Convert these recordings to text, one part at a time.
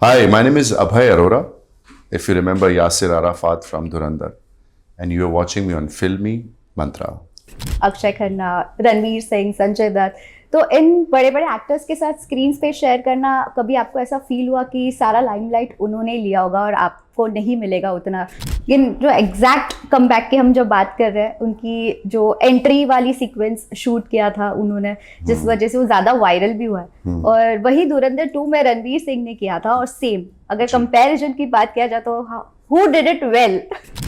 Hi, my name is Abhay Arora. If you remember Yasir Arafat from Dhurandhar, and you are watching me on Filmy Mantra. Akshay Khanna, Ranveer Singh, Sanjay Dutt, तो इन बड़े बड़े actors के साथ screen पे share करना, कभी आपको ऐसा फील हुआ कि सारा लाइमलाइट उन्होंने लिया होगा और आपको नहीं मिलेगा उतना? लेकिन जो एग्जैक्ट कमबैक की हम जब बात कर रहे हैं, उनकी जो एंट्री वाली सीक्वेंस शूट किया था उन्होंने, जिस वजह से वो ज़्यादा वायरल भी हुआ है, और वही धुरंधर 2 में रणवीर सिंह ने किया था, और सेम अगर कंपैरिजन की बात किया जाए तो हु डिड इट वेल?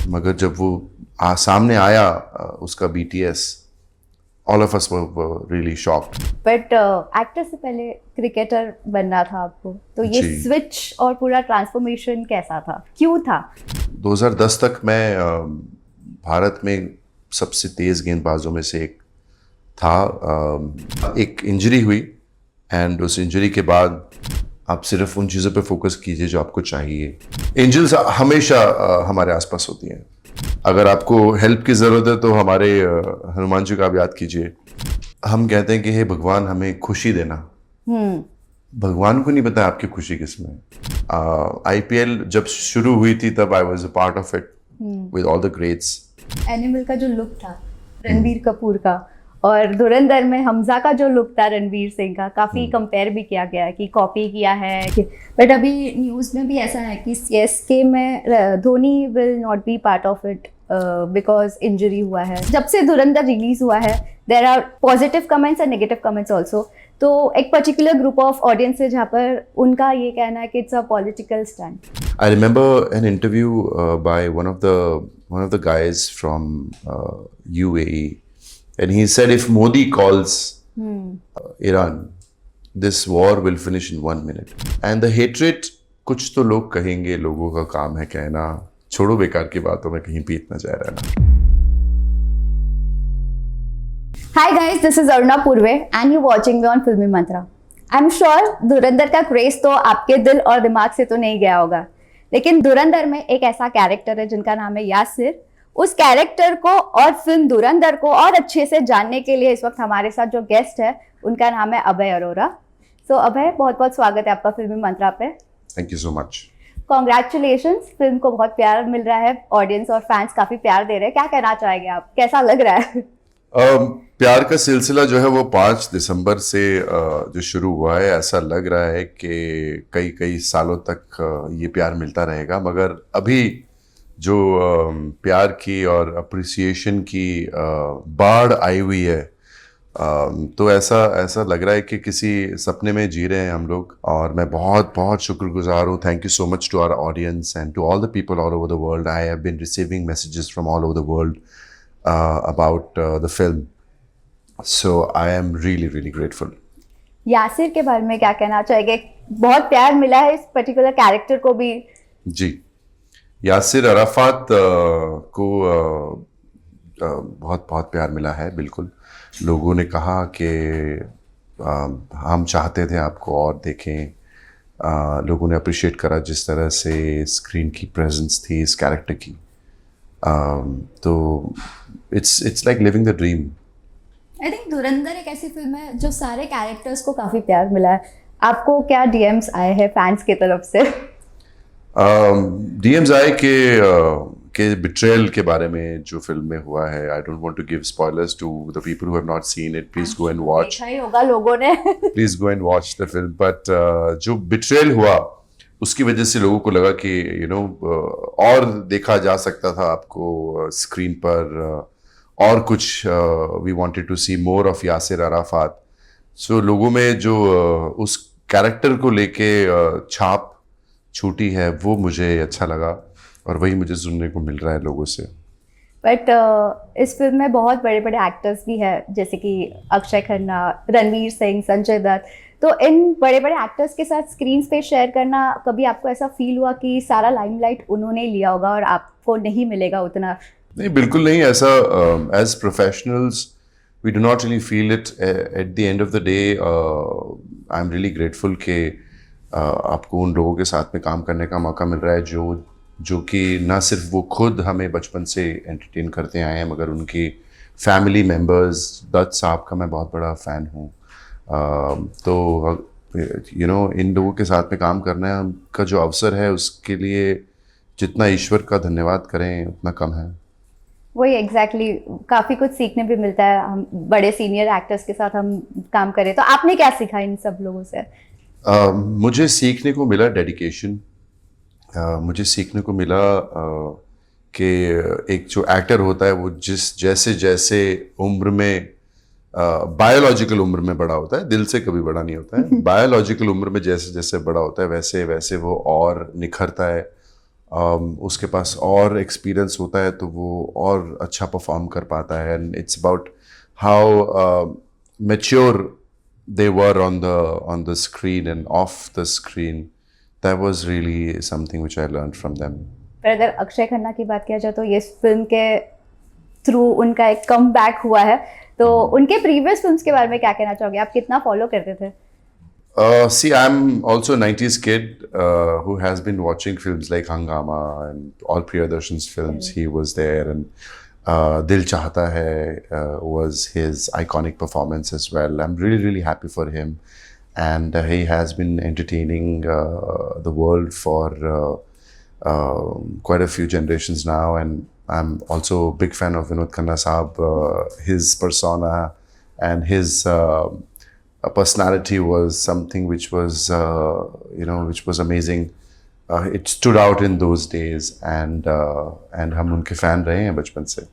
मगर जब वो सामने आया उसका BTS, all of us were really shocked. But actor से पहले क्रिकेटर बनना था आपको, तो ये जी। स्विच और पूरा ट्रांसफॉर्मेशन कैसा था, क्यों था? 2010 तक मैं भारत में सबसे तेज गेंदबाजों में से एक था। एक इंजरी हुई, एंड उस इंजरी के बाद आप सिर्फ उन चीज़ों पे फोकस कीजिए जो आपको चाहिए। एंजल्स हमेशा हमारे आसपास होती हैं। अगर आपको हेल्प की ज़रूरत है तो हमारे हनुमान जी का आप याद कीजिए। हम कहते हैं कि हे भगवान हमें खुशी देना। भगवान को नहीं पता आपकी खुशी किसमें है। IPL जब शुरू हुई थी तब I was a part of it with all the greats. Animal का जो लुक था रणबीर कपूर का, और धुरंधर में हमजा का जो लुक था रणवीर सिंह का, काफ़ी कंपेयर भी किया गया है कि कॉपी किया है। बट अभी न्यूज़ में भी ऐसा है कि CSK में Dhoni will not be part of it because injury हुआ है। जब से धुरंधर रिलीज हुआ है, there are positive comments and negative comments also. तो एक पर्टिकुलर ग्रुप ऑफ ऑडियंस है जहाँ पर उनका ये कहना है कि it's a political stunt. I remember an interview by one of the guys from UAE, and he said if Modi calls Iran, this war will finish in 1 minute. And the hatred, कुछ तो लोग कहेंगे, लोगों का काम है कहना, छोड़ो बेकार की बातों में कहीं बीत ना जाए रहना। Hi guys, this is Aruna Purve and you're watching me on Filmy Mantra. I'm sure धुरंधर का क्रेज तो आपके दिल और दिमाग से तो नहीं गया होगा, लेकिन धुरंधर में एक ऐसा कैरेक्टर है जिनका नाम है यासिर। उस कैरेक्टर को और फिल्म धुरंधर को और अच्छे से जानने के लिए इस वक्त हमारे साथ जो गेस्ट है उनका नाम है अभय अरोरा। सो अभय, बहुत बहुत स्वागत है आपका फिल्मी मंत्रा पे। Thank you so much. Congratulations, film को बहुत प्यार मिल रहा है, ऑडियंस और फैंस काफी प्यार दे रहे हैं। क्या कहना चाहेंगे आप, कैसा लग रहा है? प्यार का सिलसिला जो है वो 5 दिसंबर से जो शुरू हुआ है, ऐसा लग रहा है कि कई कई सालों तक ये प्यार मिलता रहेगा। मगर अभी जो प्यार की और अप्रिसिएशन की बाढ़ आई हुई है, तो ऐसा लग रहा है कि किसी सपने में जी रहे हैं हम लोग। और मैं बहुत बहुत शुक्रगुजार हूँ। Thank you so much to our audience and to all the people all over the world. I have been receiving messages from all over the world about the film, so I am really grateful. Yasir के बारे में क्या कहना चाहेंगे? बहुत प्यार मिला है इस पर्टिकुलर कैरेक्टर को भी। जी, यासिर अराफात को बहुत बहुत प्यार मिला है। बिल्कुल, लोगों ने कहा कि हम चाहते थे आपको और देखें। लोगों ने अप्रिशिएट करा जिस तरह से स्क्रीन की प्रेजेंस थी इस कैरेक्टर की। तो it's like living the dream. I think धुरंधर एक ऐसी फिल्म है जो सारे कैरेक्टर्स को काफी प्यार मिला है। आपको क्या DMs आए हैं फैंस की तरफ से? DMs आए कि बिट्रेयल के बारे में जो फिल्म में हुआ है। I don't want to give spoilers to the people who have not seen it. Please go and watch. देखा ही होगा लोगों ने। Please go and watch the film. But जो बिट्रेयल हुआ उसकी वजह से लोगों को लगा कि और देखा जा सकता था आपको स्क्रीन पर, और कुछ we wanted to see more of Yasir Arafat. So लोगों में जो उस कैरेक्टर को लेके छाप छूटी है, वो मुझे अच्छा लगा, और वही मुझे सुनने को मिल रहा है लोगों से। बट इस फिल्म में बहुत बड़े बड़े एक्टर्स भी हैं, जैसे कि अक्षय खन्ना, रणवीर सिंह, संजय दत्त। तो इन बड़े बड़े एक्टर्स के साथ स्क्रीन पे शेयर करना, कभी आपको ऐसा फील हुआ कि सारा लाइमलाइट उन्होंने लिया होगा और आपको नहीं मिलेगा उतना? नहीं, बिल्कुल नहीं। ऐसा as professionals we do not really feel it. At the end of the day I am really grateful कि आपको उन लोगों के साथ में काम करने का मौका मिल रहा है जो कि ना सिर्फ वो खुद हमें बचपन से एंटरटेन करते आए हैं, मगर उनकी फैमिली मेम्बर्स। दत्त साहब का मैं बहुत बड़ा फ़ैन हूँ। तो इन लोगों के साथ में काम करना है का जो अवसर है उसके लिए जितना ईश्वर का धन्यवाद करें उतना कम है। वही एग्जैक्टली काफ़ी कुछ सीखने भी मिलता है, हम बड़े सीनियर एक्टर्स के साथ हम काम करें। तो आपने क्या सीखा इन सब लोगों से? मुझे सीखने को मिला डेडिकेशन। मुझे सीखने को मिला कि एक जो एक्टर होता है वो जैसे जैसे उम्र में बायोलॉजिकल उम्र में बड़ा होता है, दिल से कभी बड़ा नहीं होता है। बायोलॉजिकल उम्र में जैसे जैसे बड़ा होता है वैसे वैसे वो और निखरता है। उसके पास और एक्सपीरियंस होता है तो वो और अच्छा परफॉर्म कर पाता है। And it's about how mature they were on the screen and off the screen. That was really something which I learned from them. पर अगर अक्षय खन्ना की बात किया जाए तो ये फिल्म के थ्रू उनका एक कम बैक हुआ है, तो उनके प्रीवियस फिल्म्स के बारे में क्या कहना चाहोगे? आप कितना फॉलो करते थे? See, I'm also a 90s kid who has been watching films like Hangama and all Priyadarshan's films. He was there, and Dil Chahta Hai was his iconic performance as well. I'm really, really happy for him. And he has been entertaining the world for quite a few generations now. And I'm also a big fan of Vinod Khanna Saab. His persona and his personality was something which was, which was amazing. It stood out in those days. And हम उनके fan रहे हैं बचपन से।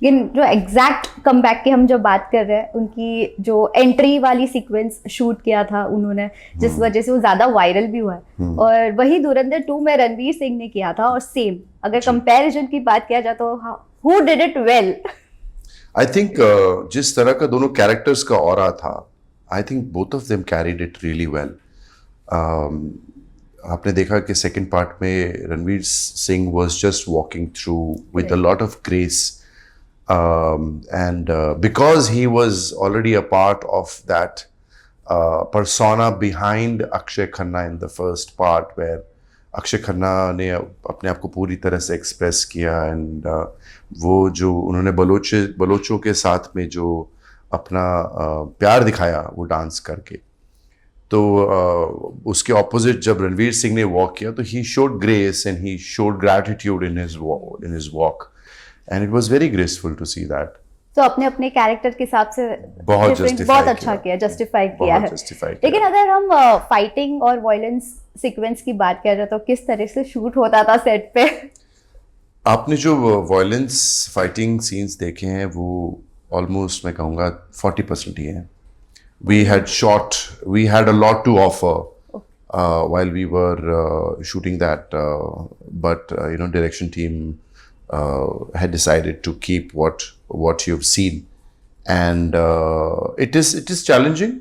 लेकिन जो exact come back की हम जो बात कर रहे हैं, उनकी जो एंट्री वाली सीक्वेंस शूट किया था उन्होंने, जिस वजह से वो ज्यादा वायरल भी हुआ है, और वही धुरंधर 2 में रणवीर सिंह ने किया था। और सेम अगर कंपैरिजन की बात किया जाए तो who did it well? I think जिस तरह का दोनों कैरेक्टर्स का ऑरा था, I think both of them carried it really well. आपने देखा कि सेकंड पार्ट में Ranveer Singh was just walking through with a lot of grace. And because he was already a part of that persona behind Akshay Khanna in the first part, where Akshay Khanna ने अपने आप को पूरी तरह से express किया, and वो जो उन्होंने बलोचों के साथ में जो अपना प्यार दिखाया वो डांस करके, तो उसके ऑपोजिट जब रणवीर सिंह ने वॉक किया तो he showed grace and he showed gratitude in his walk, and it was very graceful to see that. तो अपने अपने कैरेक्टर के हिसाब से बहुत अच्छा किया, जस्टिफाई किया है। लेकिन अगर हम फाइटिंग और वायलेंस सीक्वेंस की बात किया जाए तो किस तरह से शूट होता था सेट पे? आपने जो वायलेंस फाइटिंग सीन्स देखे हैं वो ऑलमोस्ट मैं कहूँगा 40% ही हैं। We had a lot to offer while we were shooting that, but direction team had decided to keep what you've seen, and it is challenging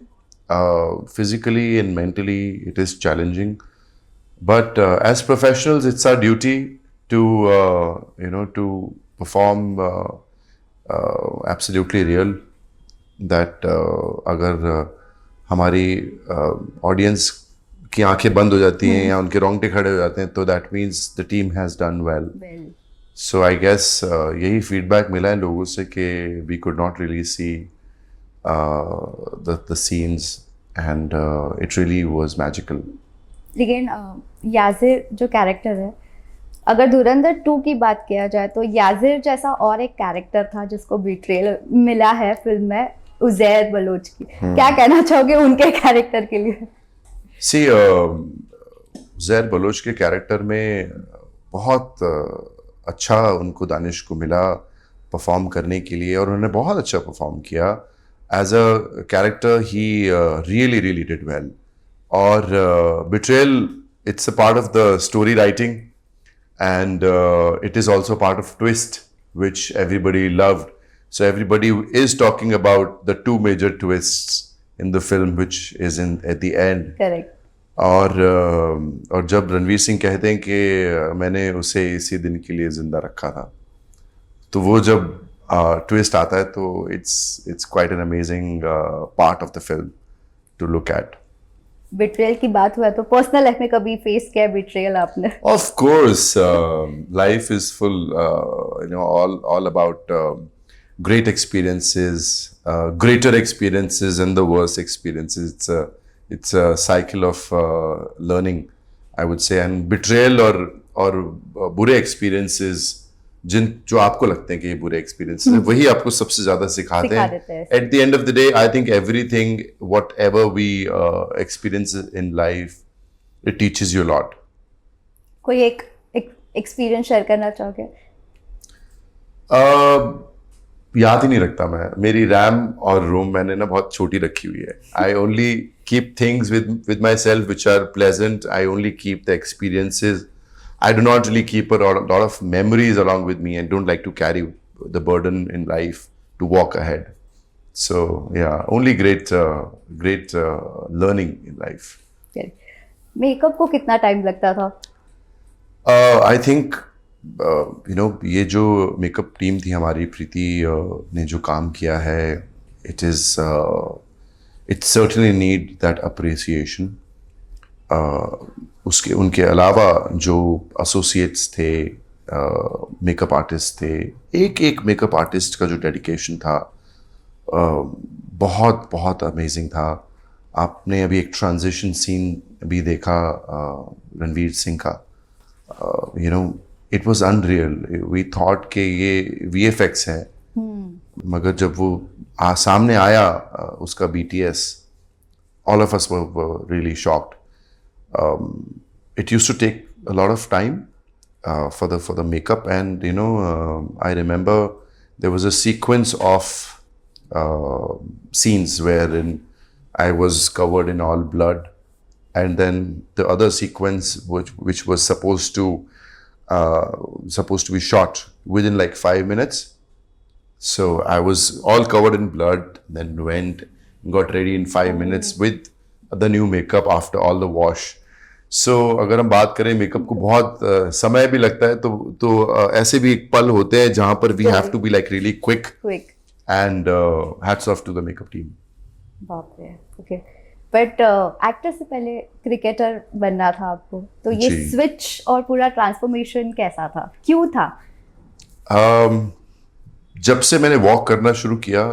physically and mentally. It is challenging, but as professionals, it's our duty to to perform absolutely real. That अगर हमारी audience की आंखें बंद हो जाती हैं या उनके रोंगटे खड़े हो जाते हैं, तो that means the team has done well. So I guess यही फीडबैक मिला है लोगों से कि we could not really see the scenes, and it really was magical. लेकिन याजिर जो कैरेक्टर है, अगर धुरंधर 2 की बात किया जाए तो याजिर जैसा और एक कैरेक्टर था जिसको बिट्रेयल मिला है फिल्म में, उजैर बलोच की। क्या कहना चाहोगे उनके कैरेक्टर के लिए? See, उजैर बलोच के कैरेक्टर में बहुत अच्छा उनको दानिश को मिला परफॉर्म करने के लिए, और उन्होंने बहुत अच्छा परफॉर्म किया। As a character he really really did well. और betrayal, it's a part of the story writing, and it is also part of twist which everybody loved. So everybody is talking about the 2 major twists in the film, which is at the end. Correct. और जब रणवीर सिंह कहते हैं कि मैंने उसे इसी दिन के लिए जिंदा रखा था, तो वो जब ट्विस्ट आता है तो it's quite an amazing part of the film to look at. Betrayal की बात हुआ तो पर्सनल लाइफ में कभी फेस किया बिट्रेयल आपने? Of course, life is full, all about great experiences, greater experiences and the worst experiences. it's a cycle of learning, I would say, and betrayal और बुरे experiences जो आपको लगते हैं कि ये बुरे experiences हैं, वही आपको सबसे ज्यादा सिखाते सिखा हैं. देते हैं. At the end of the day, I think everything, whatever we experience in life, it teaches you a lot. कोई एक एक्सपीरियंस शेयर करना चाहोगे? याद ही नहीं रखता मैं. मेरी रैम और रोम मैंने ना बहुत छोटी रखी हुई है. I only keep things with myself which are pleasant. I only keep the experiences. I do not really keep a lot of memories along with me and don't like to carry the burden in life to walk ahead. So yeah, only great learning in life. Makeup को कितना time लगता था? I think ये जो makeup team थी हमारी, प्रीति ने जो काम किया है, it certainly need that appreciation. उनके अलावा जो एसोसिएट्स थे, मेकअप आर्टिस्ट थे, एक मेकअप आर्टिस्ट का जो डेडिकेशन था बहुत बहुत अमेजिंग था. आपने अभी एक ट्रांजिशन सीन भी देखा रणवीर सिंह का. It was unreal. We thought कि ये VFX है, मगर जब वो सामने आया उसका BTS, all of us were really shocked. It used to take a lot of time for the makeup, and I remember there was a sequence of scenes wherein I was covered in all blood, and then the other sequence which was supposed to be shot within like 5 minutes. So I was all covered in blood, then got ready in 5 minutes with the new makeup after all the wash. So अगर हम बात करें makeup को बहुत समय भी लगता है, तो ऐसे भी एक पल होते हैं जहां पर we have to be like really quick. And hats off to the makeup team. बाप रे. ओके. बट एक्टर से पहले क्रिकेटर बनना था आपको, तो ये स्विच और पूरा ट्रांसफॉर्मेशन कैसा था, क्यों था? जब से मैंने वॉक करना शुरू किया,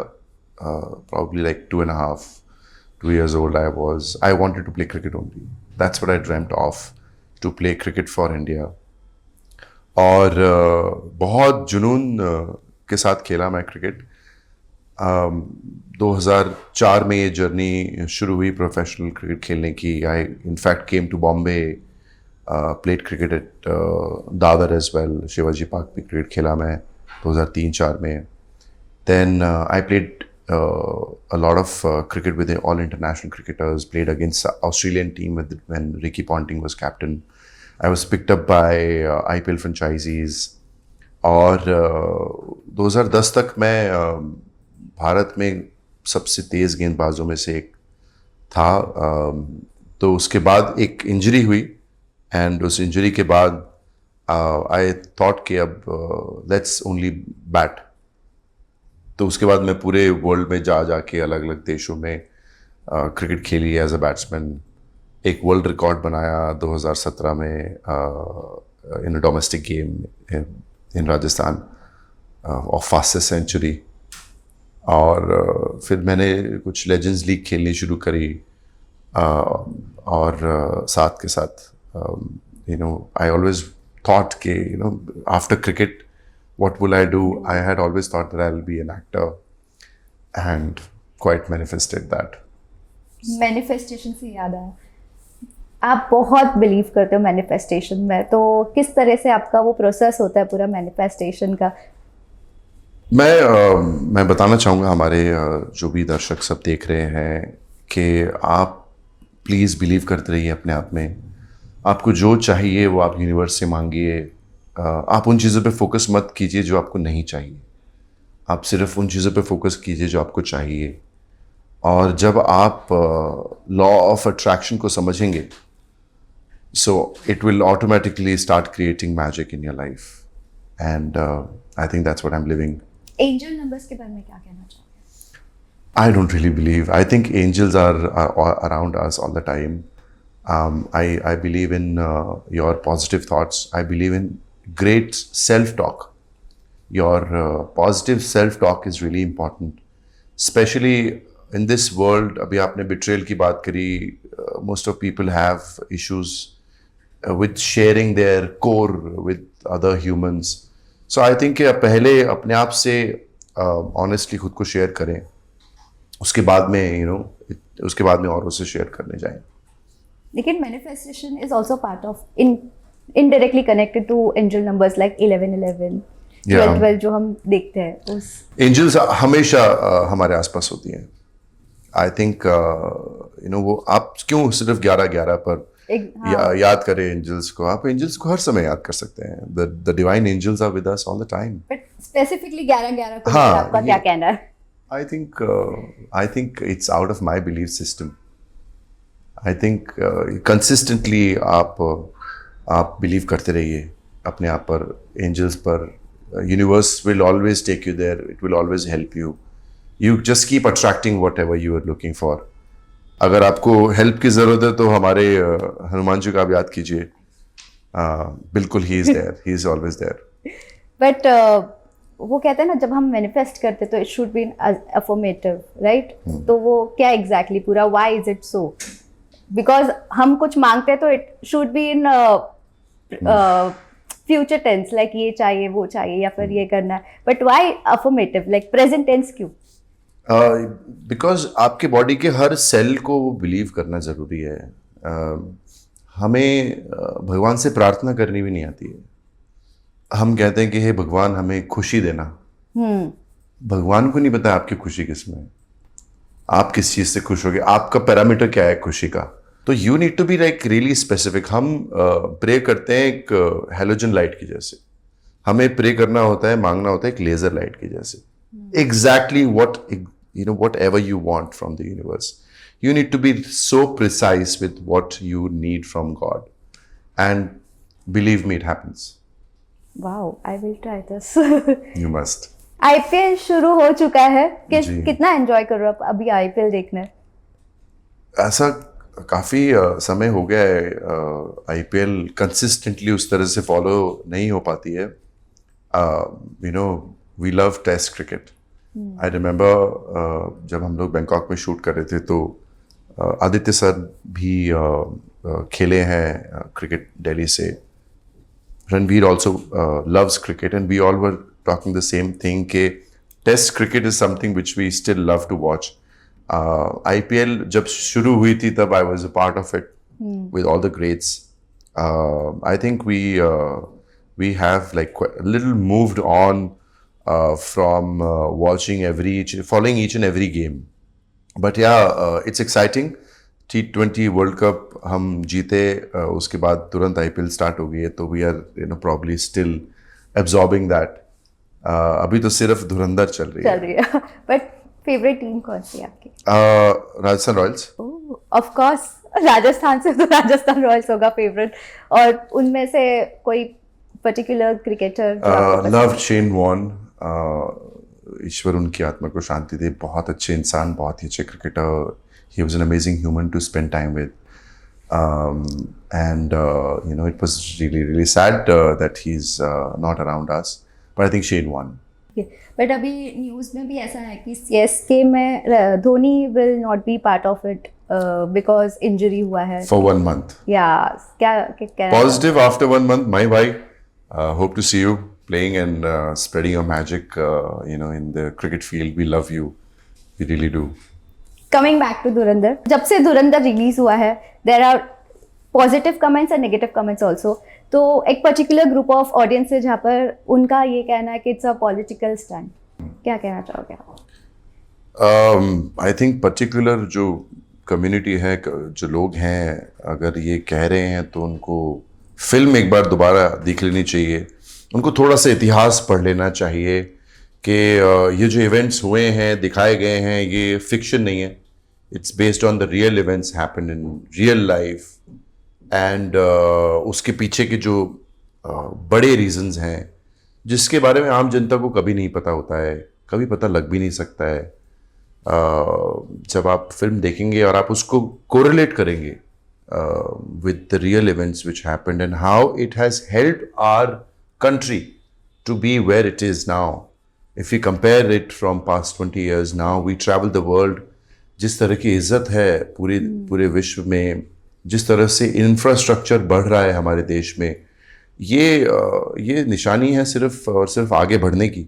probably like 2 years old, I wanted to play cricket only. That's what I dreamt of, to play cricket for India. और बहुत जुनून के साथ खेला मैं क्रिकेट. 2004 में ये जर्नी शुरू हुई प्रोफेशनल क्रिकेट खेलने की. I in fact came to Bombay, played cricket at Dadar as well. Shivaji Park भी क्रिकेट खेला मैं 2003-04 में. Then I played a lot of cricket with all international cricketers, played against the Australian team when Ricky Ponting was captain. I was picked up by IPL franchisees. और 2010 तक मैं भारत में सबसे तेज़ गेंदबाजों में से एक था. तो उसके बाद एक इंजरी हुई, एंड उस इंजरी के बाद आई थॉट कि अब लेट्स ओनली बैट. तो उसके बाद मैं पूरे वर्ल्ड में जाके अलग अलग देशों में क्रिकेट खेली एज अ बैट्समैन. एक वर्ल्ड रिकॉर्ड बनाया 2017 में in a domestic game in Rajasthan of fastest century. और फिर मैंने कुछ लेजेंड्स लीग खेलनी शुरू करी, और साथ के साथ आई ऑलवेज थॉट कि after cricket what will I do? I had always thought that I'll be an actor, and quite manifested that. Manifestation से याद आया, आप बहुत बिलीव करते हो मैनिफेस्टेशन में, तो किस तरह से आपका वो प्रोसेस होता है पूरा मैनिफेस्टेशन का? मैं बताना चाहूँगा हमारे जो भी दर्शक सब देख रहे हैं कि आप प्लीज़ बिलीव करते रहिए अपने आप में. आपको जो चाहिए वो आप यूनिवर्स से मांगिए. आप उन चीज़ों पे फोकस मत कीजिए जो आपको नहीं चाहिए. आप सिर्फ उन चीज़ों पे फोकस कीजिए जो आपको चाहिए. और जब आप लॉ ऑफ अट्रैक्शन को समझेंगे, so it will automatically start creating magic in your life. And I think that's what I am living. Angel numbers के बारे में क्या कहना चाहोगे? I don't really believe. I think angels are around us all the time. I believe in your positive thoughts. I believe in great self-talk. Your positive self-talk is really important, especially in this world, अभी आपने betrayal की बात करी, most of people have issues with sharing their core with other humans. So I think कि पहले अपने आप से honestly खुद को शेयर करें, उसके बाद में उसके बाद में औरों से शेयर करने जाएं. लेकिन manifestation is also part of indirectly connected to angel numbers like 1111, 12 जो हम देखते हैं उस एंजल्स हमेशा हमारे आसपास होती हैं. आई थिंक वो आप क्यों सिर्फ 11-11 पर याद करें एंजल्स को. आप एंजल्स को हर समय याद कर सकते हैं. The divine angels are with us all the time. But specifically 11-11 को आपका क्या कहना है? I think it's out of my belief system. I think consistently आप बिलीव करते रहिए अपने आप पर, एंजल्स पर. Universe will always take you there. It will always help you. You just keep attracting whatever you are looking for. अगर आपको help की जरूरत है तो हमारे हनुमान जी को आप याद कीजिए. बिल्कुल he is there. He is always there. But वो कहते हैं ना, जब हम मैनिफेस्ट करते तो it should be affirmative, right? तो वो क्या एग्जैक्टली पूरा why is it so? Because हम कुछ मांगते हैं तो it should be in future tense, like ये चाहिए वो चाहिए या फिर ये करना है. But why affirmative, like present tense क्यों? बिकॉज आपके बॉडी के हर सेल को बिलीव करना ज़रूरी है. हमें भगवान से प्रार्थना करनी भी नहीं आती है. हम कहते हैं कि हे भगवान हमें खुशी देना. भगवान को नहीं पता आपकी खुशी किस में है, आप किस चीज़ से खुश होगे, आपका पैरामीटर क्या है खुशी का. तो you need to be like really specific. हम प्रे करते हैं एक हेलोजन लाइट की जैसे. हमें प्रे करना होता है, मांगना होता है एक लेजर लाइट की जैसे. Exactly whatever you want from the universe. You need to be so precise with what you need from God. And believe me, it happens. Wow, I will try this. You must. IPL शुरू हो चुका है. जी. कितना enjoy कर रहे हो आप अभी IPL देखने? ऐसा काफ़ी समय हो गया है. IPL कंसिस्टेंटली उस तरह से फॉलो नहीं हो पाती है. We love test cricket. I remember जब हम लोग बैंकॉक में शूट कर रहे थे तो आदित्य सर भी खेले हैं क्रिकेट दिल्ली से. Ranveer also loves cricket and we all were talking the same thing कि test cricket is something which we still love to watch. IPL जब शुरू हुई थी तब I was a part of it with all the greats. I think we have like a little moved on from following each and every game. But yeah, it's exciting. T20 World Cup हम जीते, उसके बाद तुरंत IPL start हो गई है, तो we are probably still absorbing that. अभी तो सिर्फ धुरंधर चल रही है. But favorite team कौन सी है आपकी? Rajasthan Royals. Of course, Rajasthan से तो राजस्थान रॉयल्स होगा फेवरेट. और उनमें से कोई particular cricketer? Love Shane Warne. ईश्वर उनकी आत्मा को शांति दे. बहुत अच्छे इंसान, बहुत ही अच्छे cricketer. He was an amazing human to spend time with. It was really sad that he's not around us. But I think Shane won. But अभी न्यूज़ में भी ऐसा है कि CSK में Dhoni will not be part of it because injury हुआ है. For 1 month. Yeah. क्या Positive after 1 month. My bhai, hope to see you playing and spreading your magic, in the cricket field. We love you. We really do. Coming back to धुरंधर, जब से Dhurandhar release हुआ है, there are positive comments and negative comments also. तो एक particular group of audience है जहाँ पर उनका ये कहना है कि इट्स अ पॉलिटिकल स्टंट. क्या कहना चाहोगे आप? आई थिंक पर्टिकुलर जो कम्युनिटी है, जो लोग हैं, अगर ये कह रहे हैं तो उनको फिल्म एक बार दोबारा देख लेनी चाहिए. उनको थोड़ा सा इतिहास पढ़ लेना चाहिए कि ये जो इवेंट्स हुए हैं, दिखाए गए हैं, ये फिक्शन नहीं है. It's based on the real events happened in real life. And उसके पीछे के जो बड़े रीजंस हैं जिसके बारे में आम जनता को कभी नहीं पता होता है, कभी पता लग भी नहीं सकता है. जब आप फिल्म देखेंगे और आप उसको कोरिलेट करेंगे with the real events which happened and how it has helped our country to be where it is now. If we compare it from past 20 years, now we travel the world जिस तरह की इज्जत है पूरे विश्व में, जिस तरह से इंफ्रास्ट्रक्चर बढ़ रहा है हमारे देश में, ये निशानी है सिर्फ और सिर्फ आगे बढ़ने की।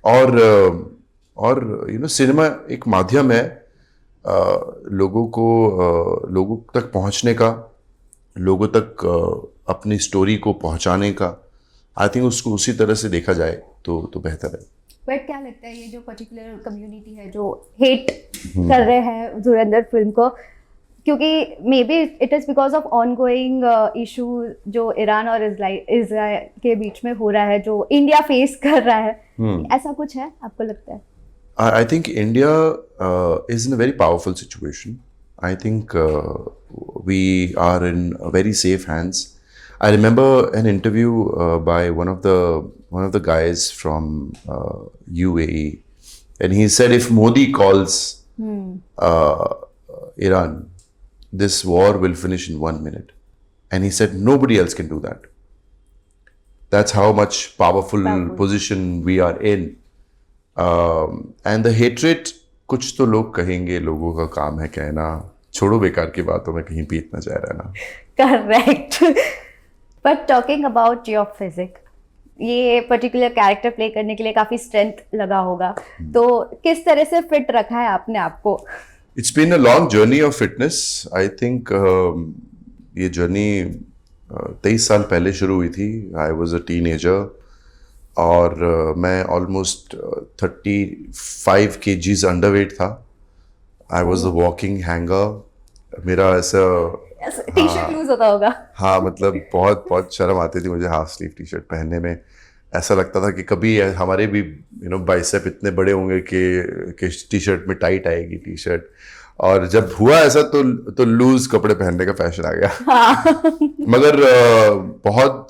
और सिनेमा एक माध्यम है लोगों तक पहुंचने का, लोगों तक अपनी स्टोरी को पहुंचाने का। आई थिंक उसको उसी तरह से देखा जाए तो बेहतर है। बट क्या लगता है ये जो पर्टिकुलर कम्युनिटी है जो हेट कर रहे हैं धुरंधर फिल्म को, क्योंकि may be it is because of on going issue जो ईरान और इजराइल के बीच में हो रहा है, जो इंडिया फेस कर रहा है, ऐसा कुछ है आपको लगता है? I think India is in a very powerful situation. I think we are in very safe hands. I remember an interview by one of the guys from UAE, and he said if Modi calls Iran, this war will finish in 1 minute. And he said nobody else can do that. That's how much powerful position we are in. And the hatred, कुछ तो लोग कहेंगे, लोगों का काम है कहना, छोड़ो बेकार की बातों में कहीं पीत ना जाए रहना। Correct. But talking about your physique, ये पर्टिकुलर कैरेक्टर प्ले करने के लिए काफ़ी स्ट्रेंथ लगा होगा, तो किस तरह से फिट रखा है आपने आपको? It's been a long journey of fitness. I think ये जर्नी 23 साल पहले शुरू हुई थी। I was a teenager और मैं ऑलमोस्ट 35 kgs अंडरवेट था। I was the walking hanger. मेरा ऐसा टी शर्ट लूज होता होगा। हाँ, मतलब बहुत बहुत शर्म आती थी मुझे हाफ स्लीव टी शर्ट पहनने में। ऐसा लगता था कि कभी हमारे भी बाइसेप इतने बड़े होंगे कि टी शर्ट में टाइट आएगी टी शर्ट। और जब हुआ ऐसा तो लूज कपड़े पहनने का फैशन आ गया। हाँ। मगर बहुत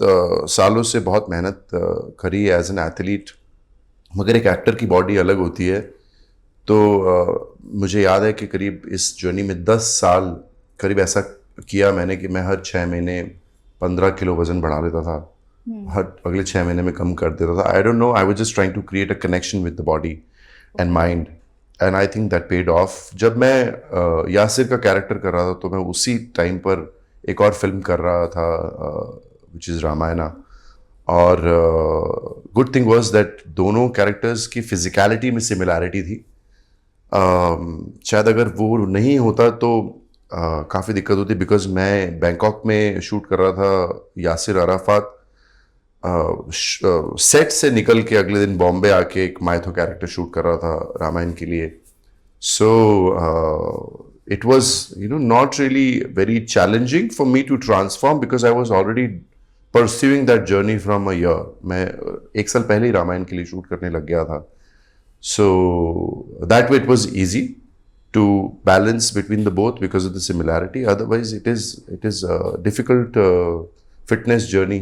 सालों से बहुत मेहनत करी एज एन एथलीट। मगर एक एक्टर की बॉडी अलग होती है। तो मुझे याद है कि करीब इस जर्नी में 10 साल करीब ऐसा किया मैंने कि मैं हर 6 महीने 15 किलो वजन बढ़ा लेता था, हर अगले 6 महीने में कम कर देता था। I don't know, I was just trying to create a connection with the body and mind, and I think that paid off. जब मैं यासिर का कैरेक्टर कर रहा था तो मैं उसी टाइम पर एक और फिल्म कर रहा था विच इज़ रामायणा। और गुड थिंग वाज दैट दोनों कैरेक्टर्स की फिजिकलिटी में सिमिलैरिटी थी। शायद अगर वो नहीं होता तो काफ़ी दिक्कत होती, बिकॉज मैं बैंकॉक में शूट कर रहा था। यासिर अराफात सेट से निकल के अगले दिन बॉम्बे आके एक माइथो कैरेक्टर शूट कर रहा था रामायण के लिए। So it was not really very challenging for me to transform because I was already pursuing that journey from a year. मैं 1 साल पहले ही रामायण के लिए शूट करने लग गया था। So that way it was easy to balance between the both because of the similarity. Otherwise it is a difficult fitness journey.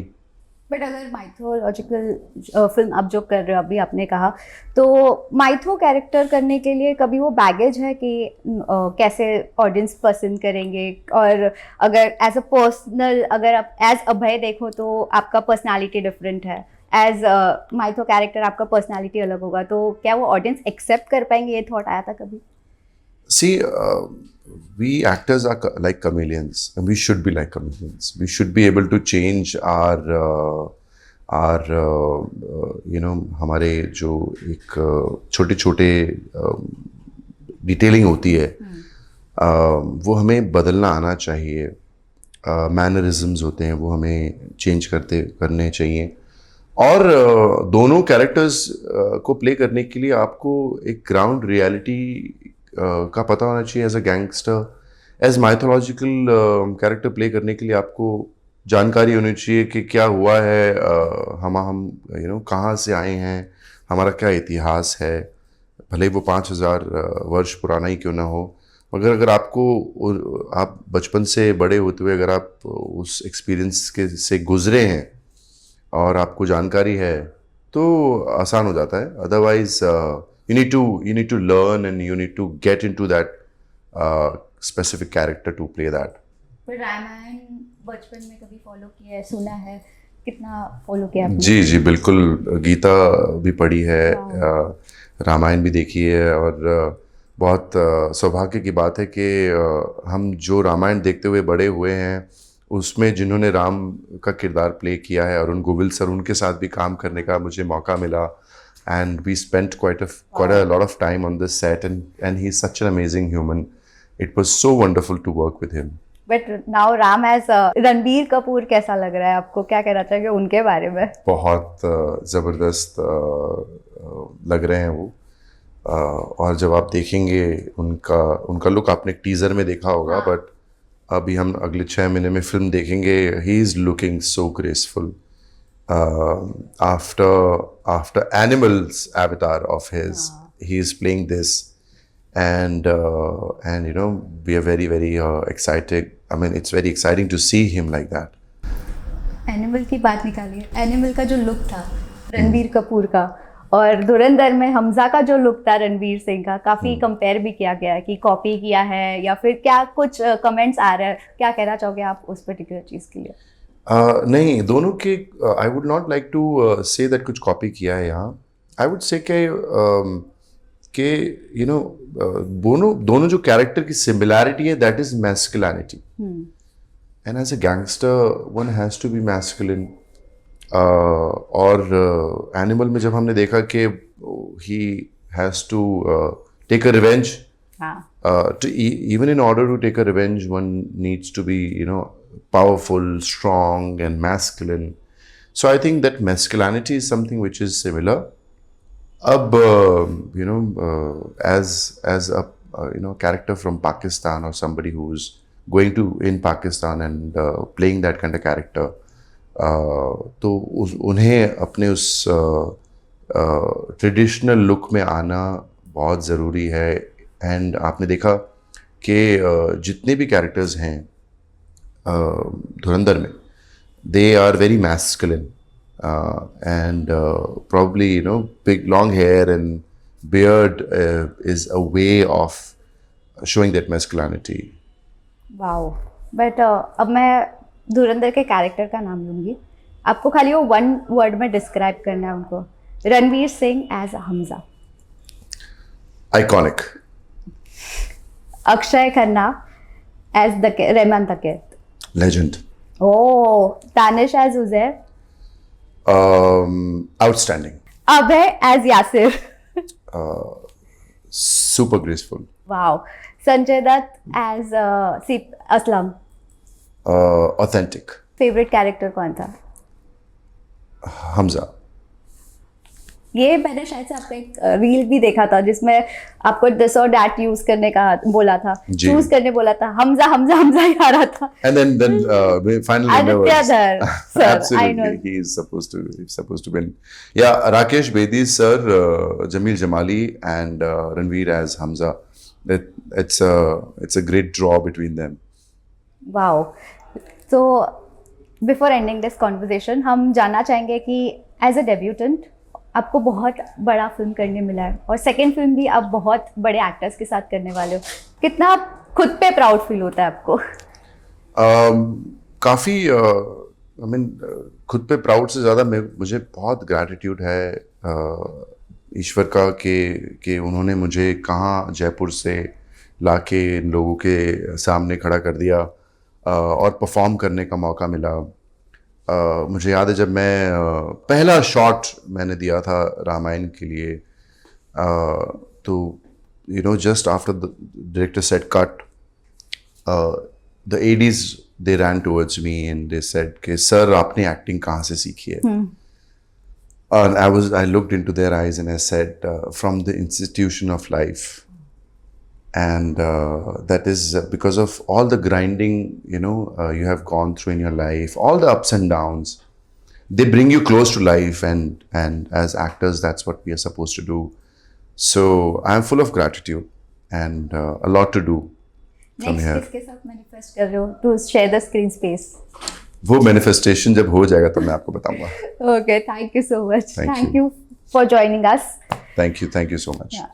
But अगर माइथोलॉजिकल फिल्म आप जो कर रहे हो अभी आपने कहा, तो माइथो कैरेक्टर करने के लिए कभी वो बैगेज है कि कैसे ऑडियंस पसंद करेंगे? और अगर एज अ पर्सनल, अगर आप एज अभय देखो तो आपका पर्सनालिटी डिफरेंट है, एज माइथो कैरेक्टर आपका पर्सनालिटी अलग होगा, तो क्या वो ऑडियंस एक्सेप्ट कर पाएंगे? ये थॉट आया था कभी? See, we actors are like chameleons, and we should be like chameleons. We should be able to change our हमारे जो एक छोटे छोटे डिटेलिंग होती है वो हमें बदलना आना चाहिए। मैनरिज्म्स होते हैं वो हमें चेंज करने चाहिए। और दोनों कैरेक्टर्स को प्ले करने के लिए आपको एक ग्राउंड रियलिटी का पता होना चाहिए। As a gangster, as mythological character play करने के लिए आपको जानकारी होनी चाहिए कि क्या हुआ है, हम कहाँ से आए हैं, हमारा क्या इतिहास है, भले ही वो 5000 वर्ष पुराना ही क्यों ना हो। मगर अगर आप बचपन से बड़े होते हुए अगर आप उस एक्सपीरियंस से गुजरे हैं और आपको जानकारी है तो आसान हो जाता है। Otherwise you need to learn and you need to get into that specific character to play that. पर रामायण बचपन में कभी फॉलो किया है, सुना है, कितना फॉलो किया आपने? जी बिल्कुल, गीता भी पढ़ी है, रामायण भी देखी है। और बहुत सौभाग्य की बात है कि हम जो रामायण देखते हुए बड़े हुए हैं उसमें जिन्होंने राम का किरदार प्ले किया है, अरुण गोविल सर, उनके साथ भी काम करने का मुझे मौका मिला. And we spent quite a lot of time on this set, and he's such an amazing human. It was so wonderful to work with him. But now Ram as Ranbir Kapoor कैसा लग रहा है आपको, क्या कहना चाहोगे उनके बारे में? बहुत ज़बरदस्त लग रहे हैं वो. और जब आप देखेंगे उनका लुक, आपने टीज़र में देखा होगा, बट अभी हम अगले 6 महीने में फिल्म देखेंगे. He is looking so graceful. After Animals avatar of his, he is playing this, and you know, we are very very excited. I mean, it's very exciting to see him like that. Animal की बात निकालिए. Animal का जो look था रणबीर कपूर का, और धुरंधर में हमजा का जो लुक था रणवीर सिंह का, काफी कंपेयर भी किया गया है कि कॉपी किया है या फिर क्या कुछ कमेंट्स आ रहे हैं. क्या कहना चाहोगे आप उस पर्टिकुलर चीज के लिए? नहीं, दोनों के I would not like to say that कुछ कॉपी किया है यहाँ. आई वुड से कि यू नो दोनों जो कैरेक्टर की सिमिलैरिटी है, that is masculinity. And as a gangster one has to be masculine. और एनिमल में जब हमने देखा कि he has to take a revenge, even in order to take a revenge, one needs to be, you know, powerful, strong, and masculine. So I think that masculinity is something which is similar. You know, as a you know, character from Pakistan, or somebody who's going to in Pakistan and playing that kind of character, तो उन्हें अपने उस traditional look में आना बहुत ज़रूरी है. And आपने देखा कि जितने भी कैरेक्टर्स हैं धुरंधर में, they are very masculine, and probably you know big long hair and beard is a way of showing that masculinity. Wow. But अब मैं धुरंधर के कैरेक्टर का नाम लूंगी, आपको खाली वो वन वर्ड में डिस्क्राइब करना है उनको. Ranveer Singh as Hamza. Iconic. Akshaye Khanna as Rehman Dakait. Legend. Oh. Tanish as Uzair. Outstanding. Abhay as Yasir. Super graceful. Wow. Sanjay Dutt as Aslam. Authentic. Favourite character कौन था? हमजा. ये मैंने शायद से आपका एक रील भी देखा था जिसमें आपको दिस और दैट यूज करने का बोला था, चूज करने बोला था. हमजा हमजा हमजा ही आ रहा था. And then finally Aditya Dhar sir. Absolutely, I know. he's supposed to win. Yeah, Rakesh Bedi sir, Jamil Jamali, and Ranveer as Hamza. It's a great draw between them. Wow. So before ending this conversation, हम जानना चाहेंगे कि as a debutant आपको बहुत बड़ा film करने मिला है, और सेकेंड फिल्म भी आप बहुत बड़े एक्टर्स के साथ करने वाले हो. कितना खुद पे प्राउड फील होता है आपको? काफ़ी आई मीन खुद पे प्राउड से ज़्यादा मुझे बहुत ग्रैटिट्यूड है ईश्वर का कि उन्होंने मुझे कहाँ जयपुर से लाके इन लोगों के सामने खड़ा कर दिया और परफॉर्म करने का मौका मिला. मुझे याद है जब मैं पहला शॉट मैंने दिया था रामायण के लिए, तो you know just after the director said cut, the ADs they ran towards me and they said कि सर आपने एक्टिंग कहाँ से सीखी है? And I looked into their eyes and I said, from the institution of life. And that is because of all the grinding, you know, you have gone through in your life, all the ups and downs. They bring you close to life, and as actors, that's what we are supposed to do. So I'm full of gratitude and a lot to do from here. किसके साथ manifest कर रहे हो to share the screen space? वो manifestation जब हो जाएगा तो मैं आपको बताऊंगा. Okay, thank you so much. Thank Thank you for joining us. Thank you so much. Yeah.